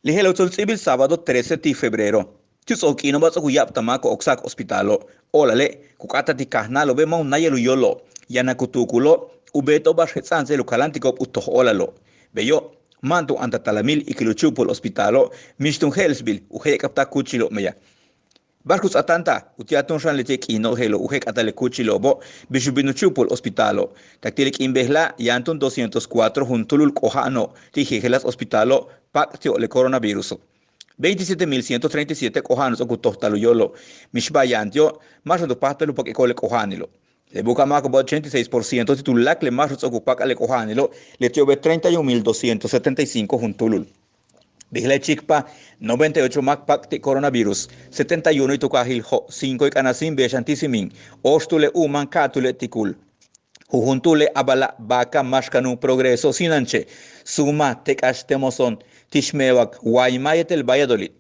Ligelo tzoltzibil sábado 13 de febrero. Tizoquino vas a cuyap tamaco oxac hospitalo. Olale, cucata ti cahnalo be maun nayelu yolo. Yanakutukulo, ubeto bas hetsanse lucalantico utoh olalo. Beyo, mantu anta talamil ikiluchupol hospitalo, mishtun helsbil, uje kapta kuchilo meya. Barcos atanta, utiaton shan letek ino helo, ujek atale kuchilo bo, bishubinuchupol hospitalo. Taktilik imbehla, yantun 204 juntulul kohano, tijejelas hospitalo, pactio le coronavirus. 27.137 cojanos ocutohtalo yolo, mishbayantio, más do pastelo porque cole cojanilo. Le busca más como 86% titulac le más ocupaca le cojanilo, le tiobe 31.275 juntulul. Vigila chikpa 98 mak pakti coronavirus 71 itukahil ho 5 ikanasim besantisimin ostule uman katule tikul Jujuntule abala baka mashkanu progreso sinanche suma tecastemoson tishmewak guaymayetel Valladolid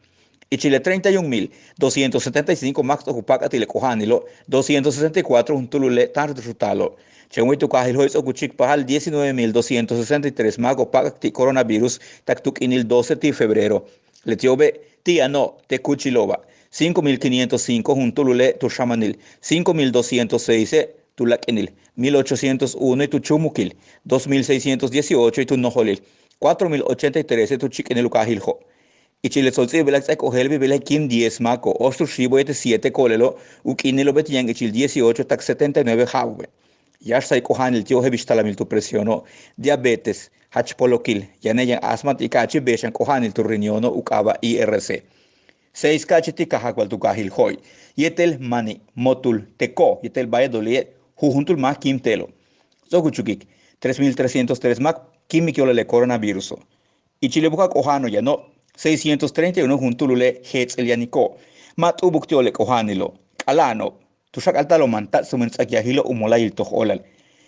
y Chile 31.275 max ocupaca tilecojanilo 264 juntulule tartrutalo Chemuitu kahil hois okuchik pahal 19.263 mago pagti coronavirus taktuk inil 12 de febrero. Letiobe tia no te cuchilova 5.505 juntulule tu shamanil 5.206 tu lakenil 1.801 tu chumukil 2.618 tu noholil 4.083 tu chikenil kahilho. Y Chile soltsi belak sa kohelbi belak kim 10 mako ostru shibo 7 kolelo ukinilo betiang ichil 18 tak 79 hawe. Yashai kohan el tío hebistalamil tu presiono, diabetes, hachpolokil, yaneyan asmat y cachi beshan kohan el tu riñono ukaba IRC. 6 cachiti kahakwal tu kahil hoy. Yetel mani, motul, teko, yetel Valladolid, jujuntul más kim telo. Zoguchukik, 3.303 más quimikiolele coronavirus. Y Chile buka kohano ya no, 631 juntulule hetz el yaniko. Mat ubuktiole kohanilo, alano. Tushak altalo mantat sumensakiahilo umolayil toholal.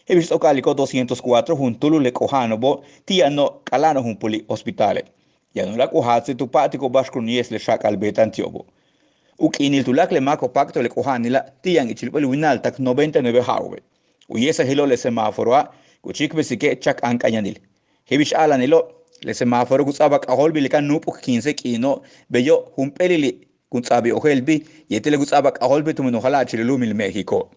Hebis okaliko 204 juntulu le kohano bo tiano kalano humpuli hospitale. Yano la kohatse tu patiko bashkunies le shak albetan tiobo. Ukinil tulak le mako pacto le kohanila tian ichilpel winal tak 99 hawe. Uyesa hilo le semáforo a kuchik besike chak ankayanil. Hebis alanilo le semáforo kutsabak ahol bilikan nupuk 15 kino beyo humpelili kunsabi ojelbi yetele kutsabak ahol betumeno hala chililumil México.